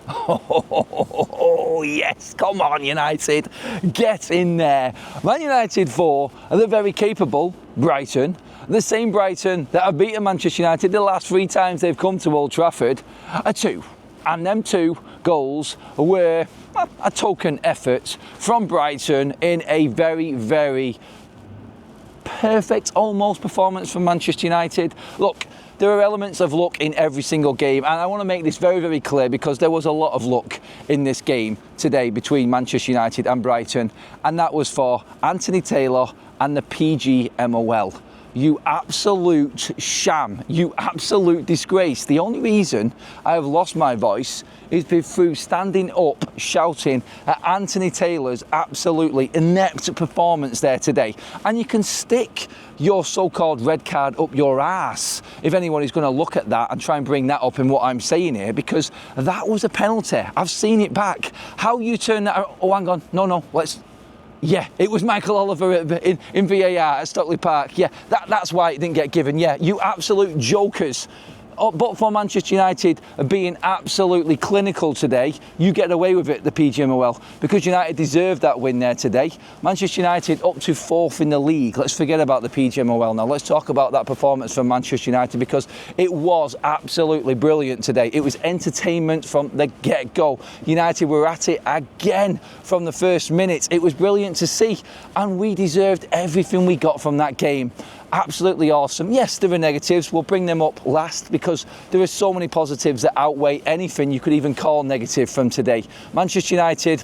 Oh, yes, come on, United, get in there. Man United 4 are the very capable Brighton, the same Brighton that have beaten Manchester United the last 3 times they've come to Old Trafford, are 2. And them 2 goals were a token effort from Brighton in a very, very perfect, almost, performance from Manchester United. Look, there are elements of luck in every single game, and I want to make this very, very clear because there was a lot of luck in this game today between Manchester United and Brighton, and that was for Anthony Taylor and the PGMOL. You absolute sham, you absolute disgrace. The only reason I have lost my voice is through standing up shouting at Anthony Taylor's absolutely inept performance there today. And you can stick your so-called red card up your ass if anyone is going to look at that and try and bring that up in what I'm saying here, because that was a penalty. I've seen it back. How you turn that, oh hang on, no, let's, yeah, it was Michael Oliver in VAR at Stockley Park. Yeah, that's why it didn't get given. Yeah, you absolute jokers. But for Manchester United being absolutely clinical today, you get away with it, the PGMOL, because United deserved that win there today. Manchester United up to 4th in the league. Let's forget about the PGMOL now. Let's talk about that performance from Manchester United, because it was absolutely brilliant today. It was entertainment from the get-go. United were at it again from the first minute. It was brilliant to see, and we deserved everything we got from that game. Absolutely awesome. Yes, there are negatives. We'll bring them up last because there are so many positives that outweigh anything you could even call negative from today. Manchester United,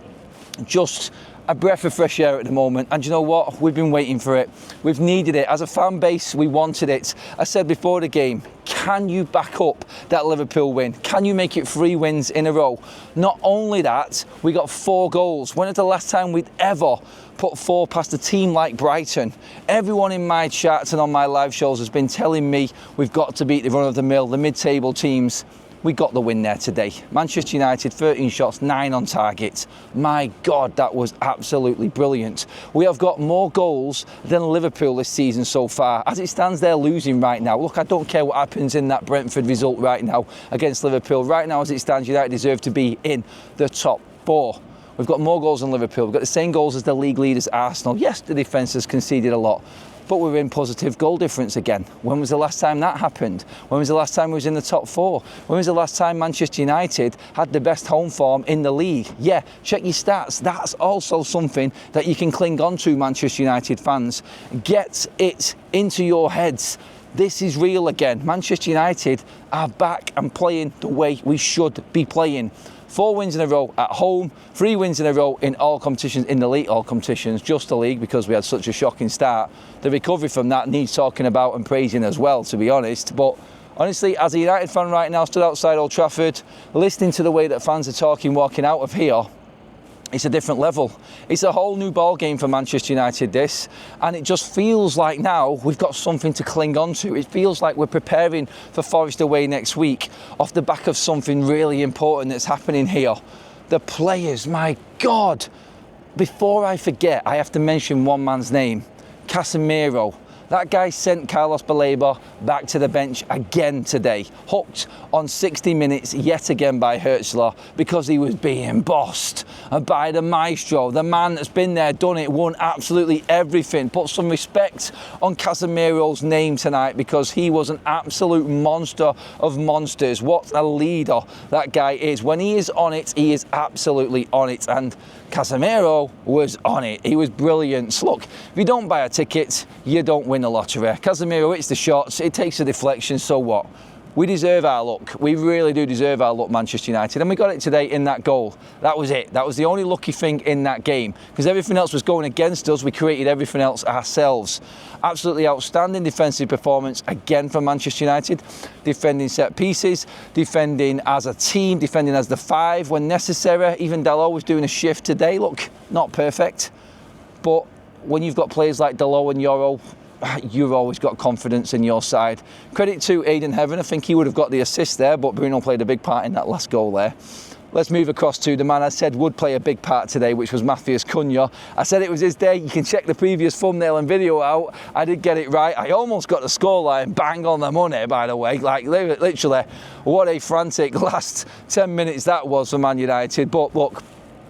just a breath of fresh air at the moment, and you know what? We've been waiting for it. We've needed it. As a fan base, we wanted it. I said before the game, can you back up that Liverpool win? Can you make it 3 wins in a row? Not only that, we got 4 goals. When is the last time we'd ever put 4 past a team like Brighton? Everyone in my chats and on my live shows has been telling me we've got to beat the run-of-the-mill, the mid-table teams. We got the win there today. Manchester United, 13 shots, 9 on target. My God, that was absolutely brilliant. We have got more goals than Liverpool this season so far. As it stands, they're losing right now. Look, I don't care what happens in that Brentford result right now against Liverpool. Right now, as it stands, United deserve to be in the top 4. We've got more goals than Liverpool. We've got the same goals as the league leaders, Arsenal. Yes, the defence has conceded a lot, but we're in positive goal difference again. When was the last time that happened? When was the last time we was in the top 4? When was the last time Manchester United had the best home form in the league? Yeah, check your stats. That's also something that you can cling on to, Manchester United fans. Get it into your heads. This is real again. Manchester United are back and playing the way we should be playing. 4 wins in a row at home, 3 wins in a row in all competitions, in the league, all competitions, just the league because we had such a shocking start. The recovery from that needs talking about and praising as well, to be honest. But honestly, as a United fan right now, stood outside Old Trafford, listening to the way that fans are talking, walking out of here, it's a different level. It's a whole new ball game for Manchester United, this, and it just feels like now we've got something to cling on to. It feels like we're preparing for Forest away next week off the back of something really important that's happening here. The players, my God. Before I forget, I have to mention one man's name, Casemiro. That guy sent Carlos Baleba back to the bench again today, hooked on 60 minutes yet again by Hertzler because he was being bossed by the maestro, the man that's been there, done it, won absolutely everything. Put some respect on Casemiro's name tonight because he was an absolute monster of monsters. What a leader that guy is. When he is on it, he is absolutely on it, and Casemiro was on it. He was brilliant. Look, if you don't buy a ticket, you don't win the lottery. Casemiro hits the shots, it takes a deflection, so what? We deserve our luck. We really do deserve our luck, Manchester United, and we got it today in that goal. That was it. That was the only lucky thing in that game because everything else was going against us. We created everything else ourselves. Absolutely outstanding defensive performance again from Manchester United. Defending set pieces, defending as a team, defending as the 5 when necessary. Even Dalot was doing a shift today. Look, not perfect, but when you've got players like Dalot and Yoro, you've always got confidence in your side. Credit to Aiden Heaven. I think he would have got the assist there, but Bruno played a big part in that last goal there. Let's move across to the man I said would play a big part today, which was CUNHA. I said it was his day. You can check the previous thumbnail and video out. I did get it right. I almost got the scoreline bang on the money, by the way. Like, literally, what a frantic last 10 minutes that was for Man United. But look,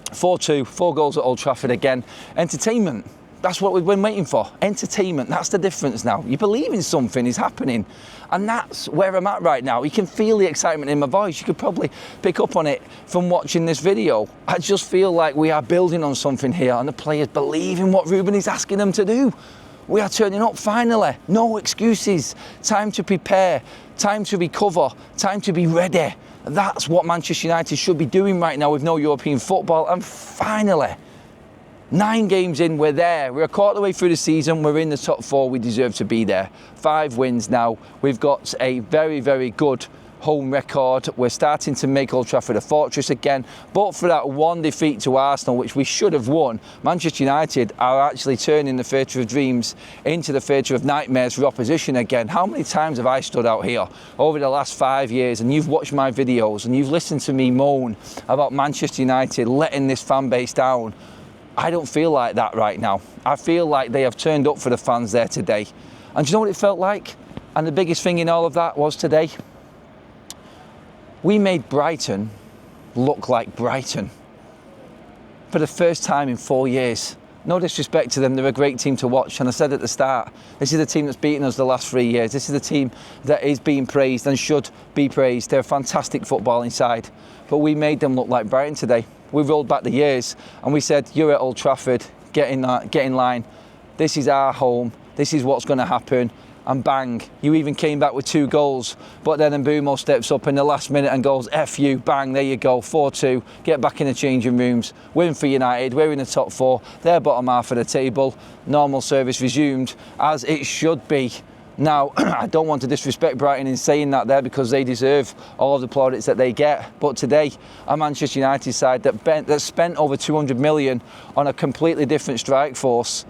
4-2, 4 goals at Old Trafford again. Entertainment. That's what we've been waiting for. Entertainment, that's the difference now. You believe in something is happening. And that's where I'm at right now. You can feel the excitement in my voice. You could probably pick up on it from watching this video. I just feel like we are building on something here and the players believe in what Ruben is asking them to do. We are turning up finally. No excuses. Time to prepare. Time to recover. Time to be ready. That's what Manchester United should be doing right now with no European football. And finally, 9 games in, we're there. We're a quarter way through the season. We're in the top 4. We deserve to be there. 5 wins now. We've got a very, very good home record. We're starting to make Old Trafford a fortress again. But for that 1 defeat to Arsenal, which we should have won, Manchester United are actually turning the theatre of dreams into the theatre of nightmares for opposition again. How many times have I stood out here over the last 5 years and you've watched my videos and you've listened to me moan about Manchester United letting this fan base down? I don't feel like that right now. I feel like they have turned up for the fans there today. And do you know what it felt like? And the biggest thing in all of that was today, we made Brighton look like Brighton for the first time in 4 years. No disrespect to them, they're a great team to watch. And I said at the start, this is the team that's beaten us the last 3 years. This is the team that is being praised and should be praised. They're fantastic football inside. But we made them look like Brighton today. We rolled back the years and we said, you're at Old Trafford, get in line. This is our home. This is what's going to happen. And bang, you even came back with 2 goals. But then MBEUMO steps up in the last minute and goes, F you, bang, there you go, 4-2. Get back in the changing rooms. Win for United, we're in the top 4. They're bottom half of the table. Normal service resumed, as it should be. Now, I don't want to disrespect Brighton in saying that there because they deserve all of the plaudits that they get. But today, a Manchester United side that spent over 200 million on a completely different strike force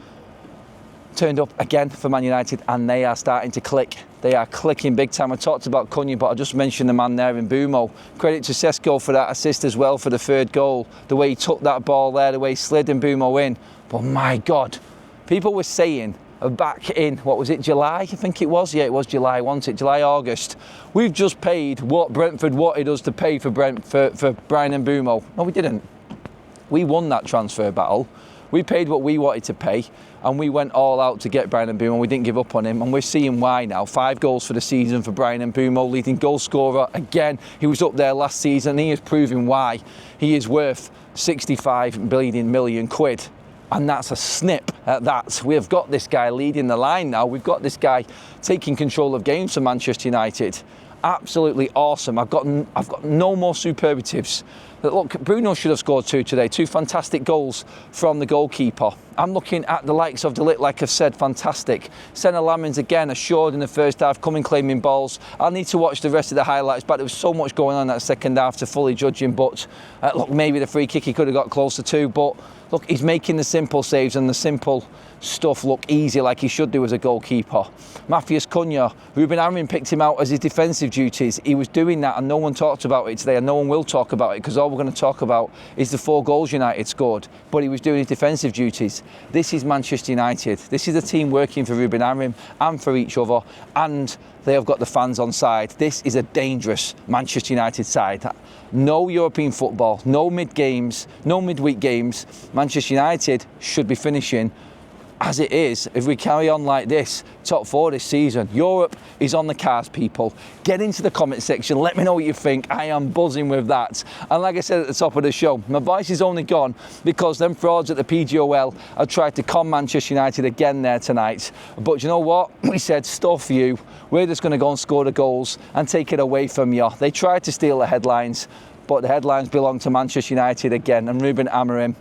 turned up again for Man United and they are starting to click. They are clicking big time. I talked about CUNHA, but I just mentioned the man there in MBEUMO. Credit to Sesko for that assist as well for the 3rd goal. The way he took that ball there, the way he slid MBEUMO in. But my God, people were saying back in, what was it, July? I think it was. Yeah, it was July, wasn't it? July, August. We've just paid what Brentford wanted us to pay for Brian MBEUMO. No, we didn't. We won that transfer battle. We paid what we wanted to pay and we went all out to get Brian MBEUMO. We didn't give up on him and we're seeing why now. 5 goals for the season for Brian MBEUMO, leading goal scorer again. He was up there last season and he is proving why he is worth 65 million quid. And that's a snip at that. We have got this guy leading the line now. We've got this guy taking control of games for Manchester United. Absolutely awesome. I've got no more superlatives. Look, Bruno should have scored 2 today. 2 fantastic goals from the goalkeeper. I'm looking at the likes of De Ligt, like I've said, fantastic. Senna Lamins again, assured in the first half, coming claiming balls. I'll need to watch the rest of the highlights, but there was so much going on in that second half to fully judge him. But look, maybe the free kick he could have got closer to. But look, he's making the simple saves and the simple stuff look easy like he should do as a goalkeeper. CUNHA, Ruben Amorim picked him out as his defensive duties. He was doing that and no one talked about it today and no one will talk about it because all we're going to talk about is the 4 goals United scored. But he was doing his defensive duties. This is Manchester United. This is a team working for Ruben Amorim and for each other and they have got the fans on side. This is a dangerous Manchester United side. No European football, no mid-games, no midweek games. Manchester United should be finishing as it is, if we carry on like this, top 4 this season. Europe is on the cards, people. Get into the comment section, let me know what you think. I am buzzing with that. And like I said at the top of the show, my voice is only gone because them frauds at the PGOL have tried to con Manchester United again there tonight. But you know what? We said, stuff you. We're just going to go and score the goals and take it away from you. They tried to steal the headlines, but the headlines belong to Manchester United again. And Ruben Amorim,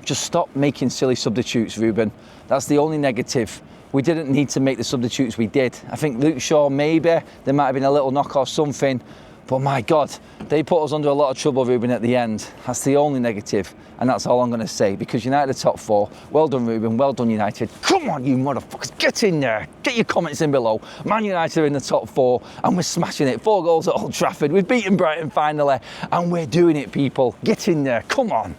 just stop making silly substitutes, Ruben. That's the only negative. We didn't need to make the substitutes we did. I think Luke Shaw, maybe, there might have been a little knock or something. But my God, they put us under a lot of trouble, Ruben, at the end. That's the only negative, and that's all I'm going to say, because United are top 4. Well done, Ruben. Well done, United. Come on, you motherfuckers. Get in there. Get your comments in below. Man United are in the top 4, and we're smashing it. 4 goals at Old Trafford. We've beaten Brighton finally, and we're doing it, people. Get in there. Come on.